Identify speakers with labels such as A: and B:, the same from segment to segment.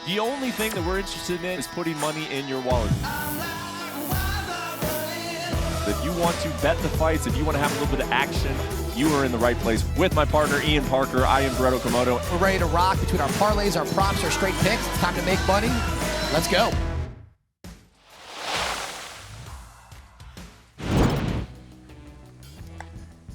A: The only thing that we're interested in is putting money in your wallet. If you want to bet the fights, if you want to have a little bit of action, you are in the right place with my partner, Ian Parker. I am Brett Okamoto.
B: We're ready to rock between our parlays, our props, our straight picks. It's time to make money. Let's go.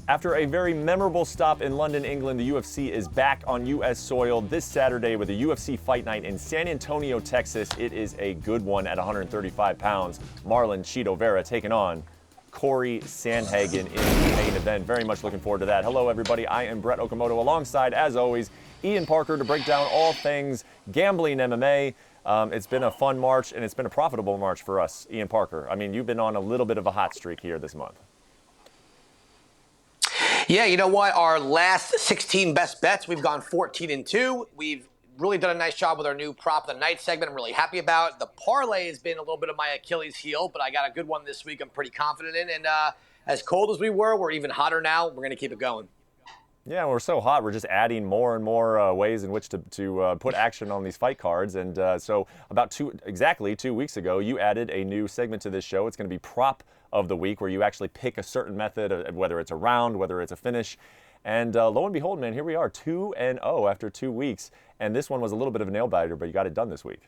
C: After a very memorable stop in London, England, the UFC is back on U.S. soil this Saturday with a UFC Fight Night in San Antonio, Texas. It is a good one at 135 pounds. Marlon Cheeto Vera taking on Cory Sandhagen in the main event. Very much looking forward to that. Hello, everybody. I am Brett Okamoto alongside, as always, Ian Parker to break down all things gambling MMA. It's been a fun March, and it's been a profitable March for us, Ian Parker. I mean, you've been on a little bit of a hot streak here this month.
B: Yeah, you know what? Our last 16 best bets, we've gone 14-2. We've really done a nice job with our new prop of the night segment. I'm really happy about. The parlay has been a little bit of my Achilles heel, but I got a good one this week I'm pretty confident in. And as cold as we were, we're even hotter now. We're going to keep it going.
C: Yeah, we're so hot. We're just adding more and more ways in which to put action on these fight cards. And so about exactly 2 weeks ago, you added a new segment to this show. It's going to be Prop of the Week, where you actually pick a certain method, whether it's a round, whether it's a finish. And lo and behold, man, here we are, 2-0 after 2 weeks. And this one was a little bit of a nail-biter, but you got it done this week.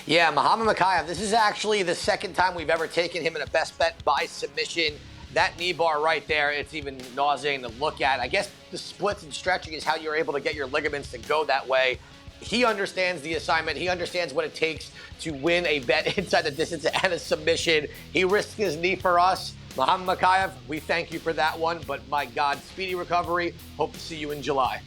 B: Yeah, Muhammad Mokaev, this is actually the second time we've ever taken him in a best bet by submission. That knee bar right there, it's even nauseating to look at. I guess the splits and stretching is how you're able to get your ligaments to go that way. He understands the assignment. He understands what it takes to win a bet inside the distance and a submission. He risked his knee for us. Muhammad Mokaev, we thank you for that one. But my God, speedy recovery. Hope to see you in July.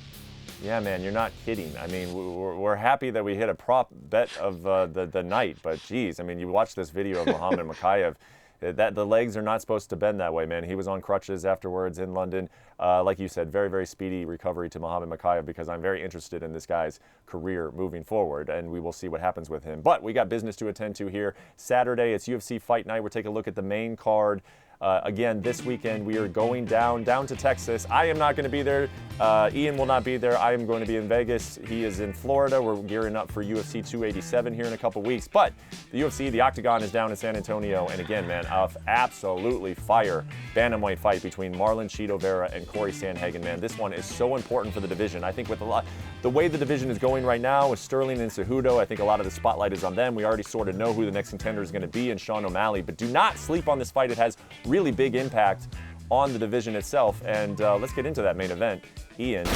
C: Yeah, man, you're not kidding. I mean, we're happy that we hit a prop bet of the night. But, geez, I mean, you watch this video of Muhammad Mokaev. That the legs are not supposed to bend that way, man. He was on crutches afterwards in London. Like you said, very, very speedy recovery to Muhammad Mokaev, because I'm very interested in this guy's career moving forward, and we will see what happens with him. But we got business to attend to here. Saturday, it's UFC Fight Night. We're taking a look at the main card. Again, this weekend, we are going down to Texas. I am not going to be there. Ian will not be there. I am going to be in Vegas. He is in Florida. We're gearing up for UFC 287 here in a couple weeks. But the UFC, the Octagon, is down in San Antonio. And again, man, absolutely fire bantamweight fight between Marlon Cheeto Vera and Cory Sandhagen, man. This one is so important for the division. I think with the way the division is going right now with Sterling and Cejudo, I think a lot of the spotlight is on them. We already sort of know who the next contender is going to be in Sean O'Malley. But do not sleep on this fight. It has really big impact on the division itself. And let's get into that main event. Ian,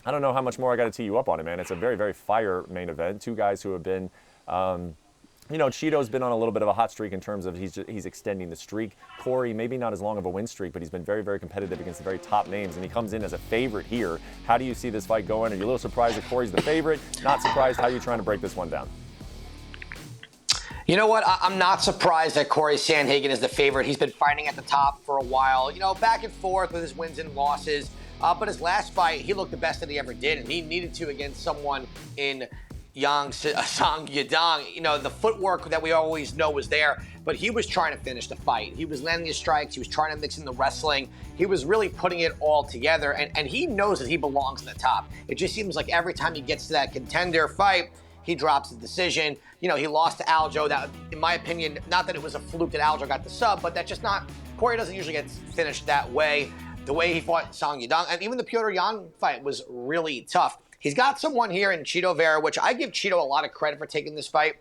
C: I don't know how much more I got to tee you up on it, man. It's a very, very fire main event. Two guys who have been, Cheeto's been on a little bit of a hot streak in terms of he's extending the streak. Cory, maybe not as long of a win streak, but he's been very, very competitive against the very top names, and he comes in as a favorite here. How do you see this fight going? Are you a little surprised that Cory's the favorite? Not surprised? How are you trying to break this one down?
B: You know what? I'm not surprised that Cory Sandhagen is the favorite. He's been fighting at the top for a while, back and forth with his wins and losses. But his last fight, he looked the best that he ever did, and he needed to against someone in Song Yadong. The footwork that we always know was there, but he was trying to finish the fight. He was landing his strikes. He was trying to mix in the wrestling. He was really putting it all together, and he knows that he belongs at the top. It just seems like every time he gets to that contender fight, he drops the decision. He lost to Aljo. That, in my opinion, not that it was a fluke that Aljo got the sub, but that's just not. Cory doesn't usually get finished that way. The way he fought Song Yadong, and even the Petr Yan fight was really tough. He's got someone here in Cheeto Vera, which I give Cheeto a lot of credit for taking this fight.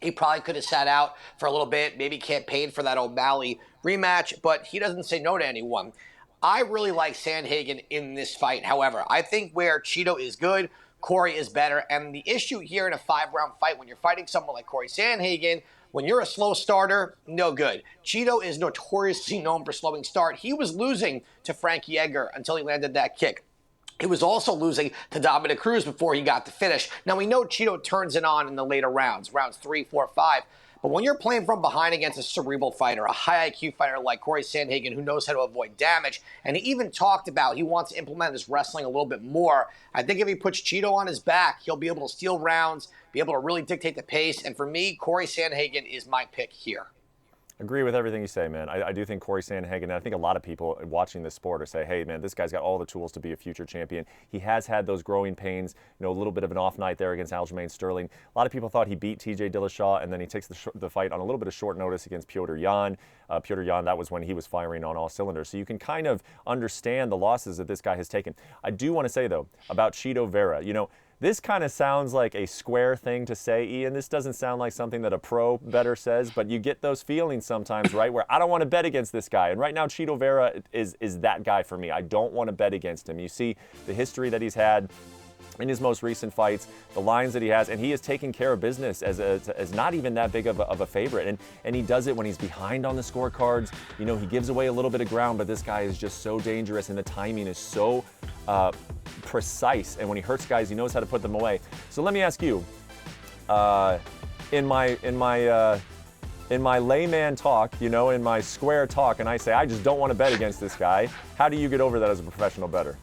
B: He probably could have sat out for a little bit, maybe campaigned for that O'Malley rematch, but he doesn't say no to anyone. I really like Sandhagen in this fight. However, I think where Cheeto is good, Cory is better. And the issue here in a 5-round fight, when you're fighting someone like Cory Sandhagen, when you're a slow starter, no good. Cheeto is notoriously known for slowing start. He was losing to Frankie Edgar until he landed that kick. He was also losing to Dominic Cruz before he got the finish. Now, we know Cheeto turns it on in the later rounds 3, 4, 5. But when you're playing from behind against a cerebral fighter, a high IQ fighter like Cory Sandhagen who knows how to avoid damage, and he even talked about he wants to implement his wrestling a little bit more, I think if he puts Cheeto on his back, he'll be able to steal rounds, be able to really dictate the pace. And for me, Cory Sandhagen is my pick here.
C: Agree with everything you say, man. I do think Cory Sandhagen, and I think a lot of people watching this sport are say, hey, man, this guy's got all the tools to be a future champion. He has had those growing pains, a little bit of an off night there against Aljamain Sterling. A lot of people thought he beat TJ Dillashaw, and then he takes the fight on a little bit of short notice against Petr Yan. Petr Yan, that was when he was firing on all cylinders. So you can kind of understand the losses that this guy has taken. I do want to say, though, about Chito Vera, this kind of sounds like a square thing to say, Ian. This doesn't sound like something that a pro bettor says, but you get those feelings sometimes, right, where I don't want to bet against this guy. And right now, Chito Vera is that guy for me. I don't want to bet against him. You see the history that he's had in his most recent fights, the lines that he has, and he is taking care of business as not even that big of a favorite. And he does it when he's behind on the scorecards. He gives away a little bit of ground, but this guy is just so dangerous, and the timing is so precise. And when he hurts guys, he knows how to put them away. So let me ask you, in my layman talk, in my square talk, and I say I just don't want to bet against this guy. How do you get over that as a professional bettor?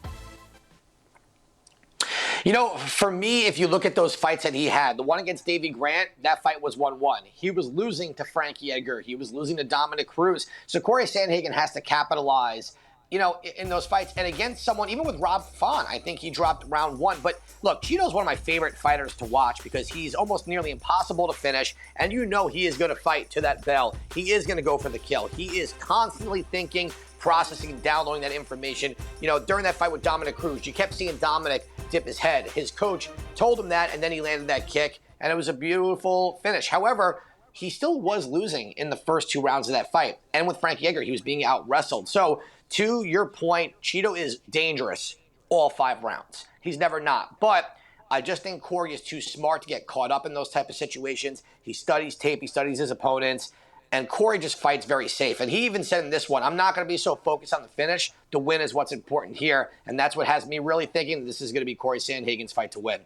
B: For me, if you look at those fights that he had, the one against Davey Grant, that fight was 1-1. He was losing to Frankie Edgar. He was losing to Dominic Cruz. So Cory Sandhagen has to capitalize, in those fights. And against someone, even with Rob Font, I think he dropped round 1. But look, Chito's one of my favorite fighters to watch because he's almost nearly impossible to finish. And he is going to fight to that bell. He is going to go for the kill. He is constantly thinking, processing, downloading that information. During that fight with Dominic Cruz, you kept seeing Dominic dip his head. His coach told him that, and then he landed that kick, and it was a beautiful finish. However, he still was losing in the first 2 rounds of that fight. And with Frankie Edgar, he was being out-wrestled. So, to your point, Chito is dangerous all 5 rounds. He's never not. But I just think Cory is too smart to get caught up in those type of situations. He studies tape. He studies his opponents. And Cory just fights very safe. And he even said in this one, I'm not going to be so focused on the finish. The win is what's important here. And that's what has me really thinking this is going to be Cory Sandhagen's fight to win.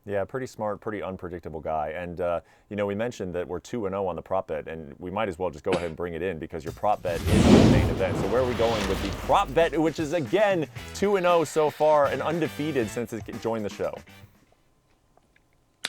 C: Yeah, pretty smart, pretty unpredictable guy. And, we mentioned that we're 2-0 on the prop bet, and we might as well just go ahead and bring it in because your prop bet is the main event. So where are we going with the prop bet, which is, again, 2-0 so far and undefeated since it joined the show?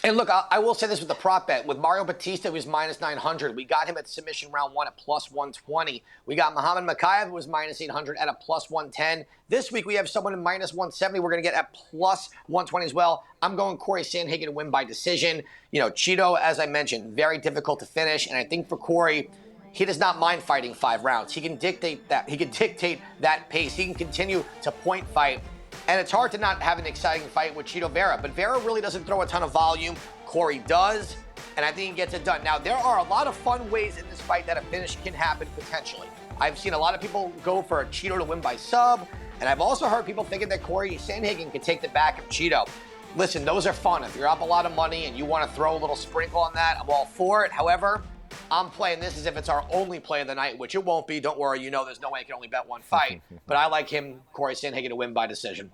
B: And look, I will say this with the prop bet. With Mario Batista, who was minus 900. We got him at submission round 1 at plus 120. We got Muhammad Mokaev, who was minus 800 at a plus 110. This week, we have someone in minus 170. We're going to get at plus 120 as well. I'm going Cory Sandhagen to win by decision. Chito, as I mentioned, very difficult to finish. And I think for Cory, he does not mind fighting 5 rounds. He can dictate that. He can dictate that pace. He can continue to point fight. And it's hard to not have an exciting fight with Chito Vera. But Vera really doesn't throw a ton of volume. Cory does. And I think he gets it done. Now, there are a lot of fun ways in this fight that a finish can happen potentially. I've seen a lot of people go for Chito to win by sub. And I've also heard people thinking that Cory Sandhagen can take the back of Chito. Listen, those are fun. If you're up a lot of money and you want to throw a little sprinkle on that, I'm all for it. However, I'm playing this as if it's our only play of the night, which it won't be. Don't worry. There's no way I can only bet one fight. But I like him, Cory Sandhagen, to win by decision.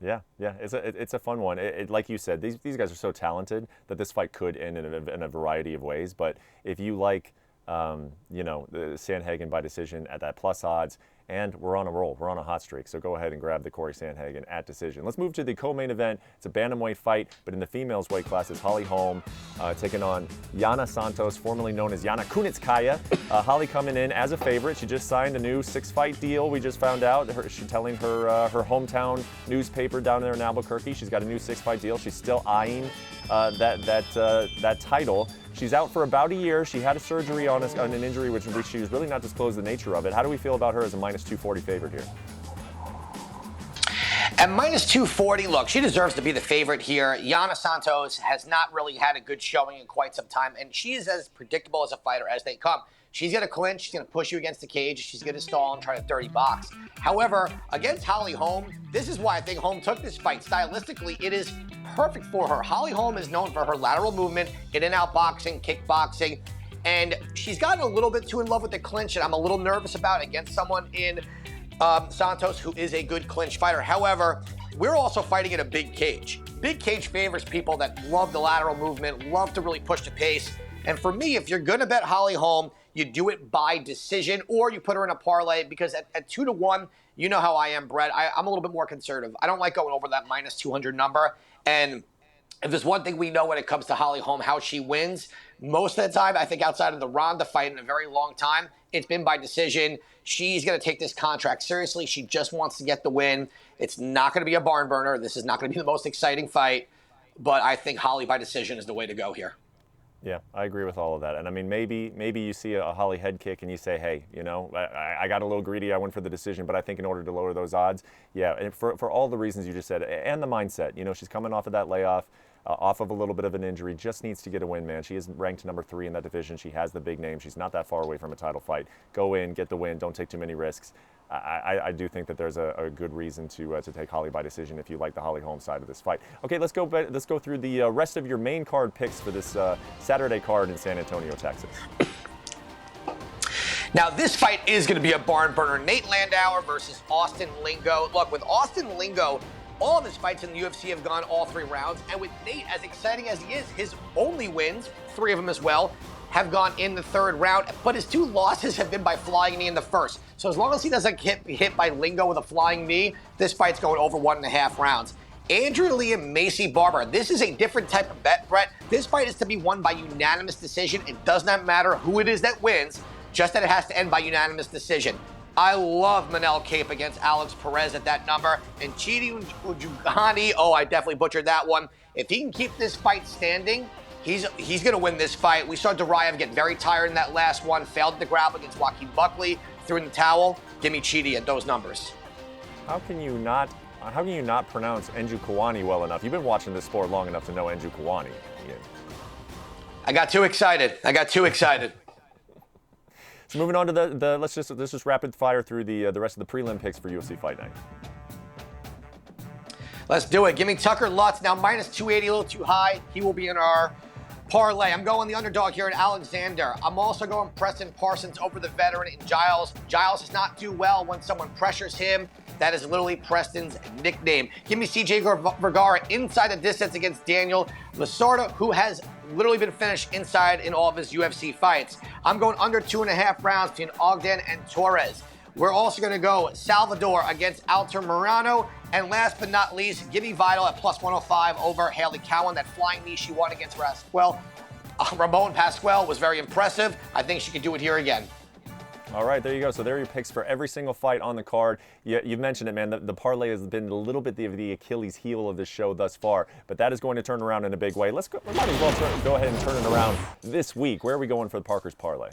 C: Yeah, it's a fun one. Like you said, these guys are so talented that this fight could end in a variety of ways. But if you like, the Sandhagen by decision at that plus odds, and we're on a roll, we're on a hot streak. So go ahead and grab the Cory Sandhagen at decision. Let's move to the co-main event. It's a bantamweight fight, but in the females weight class, it's Holly Holm taking on Yana Santos, formerly known as Yana Kunitskaya. Holly coming in as a favorite. She just signed a new 6-fight deal. We just found out. She's telling her hometown newspaper down there in Albuquerque she's got a new 6-fight deal. She's still eyeing that title. She's out for about a year. She had a surgery on an injury, which she was really not disclosed the nature of it. How do we feel about her as a minus 240 favorite here?
B: At minus 240, look, she deserves to be the favorite here. Yana Santos has not really had a good showing in quite some time, and she is as predictable as a fighter as they come. She's going to clinch. She's going to push you against the cage. She's going to stall and try to dirty box. However, against Holly Holm, this is why I think Holm took this fight. Stylistically, it is perfect for her. Holly Holm is known for her lateral movement, in and out boxing, kickboxing, and she's gotten a little bit too in love with the clinch, and I'm a little nervous about it against someone in Santos, who is a good clinch fighter. However, we're also fighting in a big cage. Big cage favors people that love the lateral movement, love to really push the pace. And for me, if you're going to bet Holly Holm, you do it by decision, or you put her in a parlay, because at 2-1, you know how I am, Brett. I'm a little bit more conservative. I don't like going over that minus 200 number. And if there's one thing we know when it comes to Holly Holm, how she wins, Most of the time, I think outside of the Ronda fight in a very long time, it's been by decision. She's going to take this contract seriously. She just wants to get the win. It's not going to be a barn burner. This is not going to be the most exciting fight. But I think Holly by decision is the way to go here.
C: Yeah, I agree with all of that. And I mean, maybe you see a Holly head kick and you say, hey, you know, I got a little greedy. I went for the decision. But I think in order to lower those odds, yeah, and for all the reasons you just said, and the mindset, you know, she's coming off of that layoff, off of a little bit of an injury, just needs to get a win, man. She is ranked number 3 in that division. She has the big name. She's not that far away from a title fight. Go in, get the win. Don't take too many risks. I do think that there's a good reason to take Holly by decision if you like the Holly Holm side of this fight. Okay, let's go through the rest of your main card picks for this Saturday card in San Antonio, Texas.
B: Now, this fight is going to be a barn burner. Nate Landauer versus Austin Lingo. Look, with Austin Lingo, all of his fights in the UFC have gone all 3 rounds. And with Nate, as exciting as he is, his only wins, 3 of them as well, have gone in the 3rd round. But his 2 losses have been by flying knee in the 1st. So as long as he doesn't get hit by Lingo with a flying knee, this fight's going over 1.5 rounds. Andrew Lee and Macy Barber. This is a different type of bet, Brett. This fight is to be won by unanimous decision. It does not matter who it is that wins, just that it has to end by unanimous decision. I love Manel Kape against Alex Perez at that number. And Chidi Ujugani, I definitely butchered that one. If he can keep this fight standing, he's going to win this fight. We saw Duraev get very tired in that last one, failed at the grapple against Joaquin Buckley, threw in the towel. Give me Chidi at those numbers.
C: How can you not pronounce Enju Kawani well enough? You've been watching this sport long enough to know Enju Kawani. Yeah.
B: I got too excited.
C: So moving on to the let's just rapid fire through the rest of the prelim picks for UFC Fight Night.
B: Let's do it. Give me Tucker Lutz. Now, minus 280, a little too high. He will be in our parlay. I'm going the underdog here at Alexander. I'm also going Preston Parsons over the veteran in Giles. Giles does not do well when someone pressures him. That is literally Preston's nickname. Give me CJ Vergara inside the distance against Daniel Lasorda, who has literally been finished inside in all of his UFC fights. I'm going under 2.5 rounds between Ogden and Torres. We're also going to go Salvador against Altamirano. And last but not least, give me Vital at plus 105 over Haley Cowan. That flying knee she won against Ramon Pascual was very impressive. I think she could do it here again.
C: All right, there you go. So there are your picks for every single fight on the card. You mentioned it, man. The parlay has been a little bit the Achilles heel of this show thus far, but that is going to turn around in a big way. We might as well go ahead and turn it around this week. Where are we going for the Parker's parlay?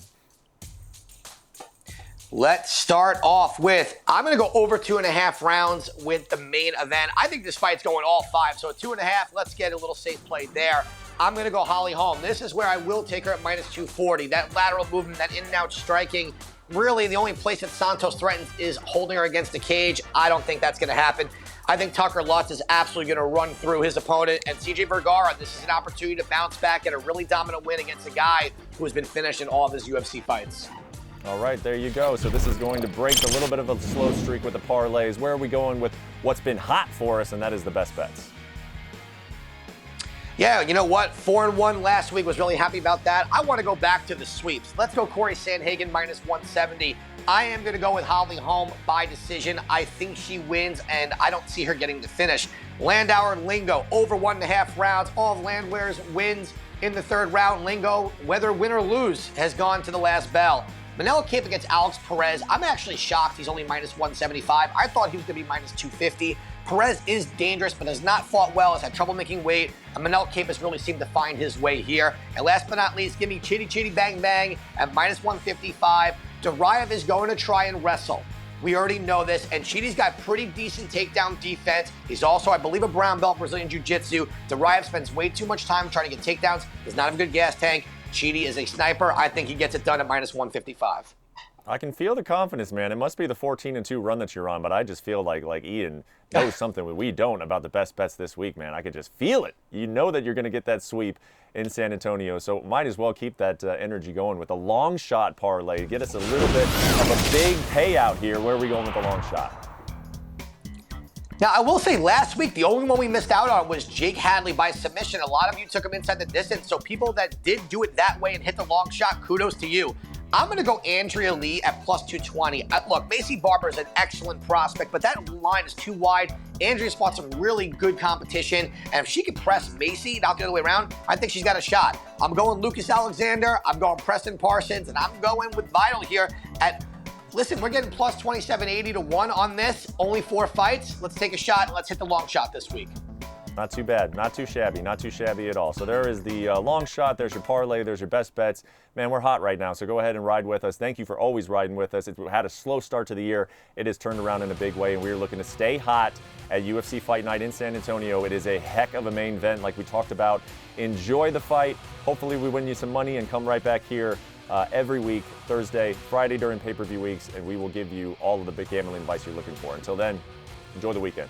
B: Let's start off with, I'm going to go over 2.5 rounds with the main event. I think this fight's going all 5, so at 2.5, let's get a little safe play there. I'm going to go Holly Holm. This is where I will take her at minus 240. That lateral movement, that in and out striking, really the only place that Santos threatens is holding her against the cage. I don't think that's going to happen. I think Tucker Lutz is absolutely going to run through his opponent. And CJ Vergara, this is an opportunity to bounce back, get a really dominant win against a guy who has been finished in all of his UFC fights.
C: All right, there you go. So this is going to break a little bit of a slow streak with the parlays. Where are we going with what's been hot for us, and that is the best bets?
B: Yeah, you know what? 4-1 last week. Was really happy about that. I want to go back to the sweeps. Let's go Cory Sandhagen minus 170. I am going to go with Holly Holm by decision. I think she wins, and I don't see her getting the finish. Landauer and Lingo over 1.5 rounds. All of Landwehr's wins in the 3rd round. Lingo, whether win or lose, has gone to the last bell. Manel Kape against Alex Perez. I'm actually shocked he's only minus 175. I thought he was going to be minus 250. Perez is dangerous, but has not fought well, has had trouble making weight. And Manel Kape has really seemed to find his way here. And last but not least, give me Chitty Chitty Bang Bang at minus 155. Duraev is going to try and wrestle. We already know this, and Chitty's got pretty decent takedown defense. He's also, I believe, a brown belt Brazilian Jiu-Jitsu. Duraev spends way too much time trying to get takedowns. He's not a good gas tank. Chidi is a sniper. I think he gets it done at minus 155.
C: I can feel the confidence, man. It must be the 14-2 run that you're on, but I just feel like Ian knows something we don't about the best bets this week, man. I could just feel it. You know that you're going to get that sweep in San Antonio, so might as well keep that energy going with a long shot parlay. Get us a little bit of a big payout here. Where are we going with the long shot?
B: Now, I will say last week, the only one we missed out on was Jake Hadley by submission. A lot of you took him inside the distance, so people that did do it that way and hit the long shot, kudos to you. I'm going to go Andrea Lee at plus 220. Look, Macy Barber is an excellent prospect, but that line is too wide. Andrea's fought some really good competition, and if she can press Macy, not the other way around, I think she's got a shot. I'm going Lucas Alexander, I'm going Preston Parsons, and I'm going with Vital here at, listen, we're getting plus 2780 to 1 on this, only 4 fights. Let's take a shot, and let's hit the long shot this week.
C: Not too bad, not too shabby at all. So there is the long shot, there's your parlay, there's your best bets. Man, we're hot right now, so go ahead and ride with us. Thank you for always riding with us. It had a slow start to the year. It has turned around in a big way, and we're looking to stay hot at UFC Fight Night in San Antonio. It is a heck of a main event like we talked about. Enjoy the fight. Hopefully we win you some money and come right back here every week, Thursday, Friday during pay-per-view weeks, and we will give you all of the big gambling advice you're looking for. Until then, enjoy the weekend.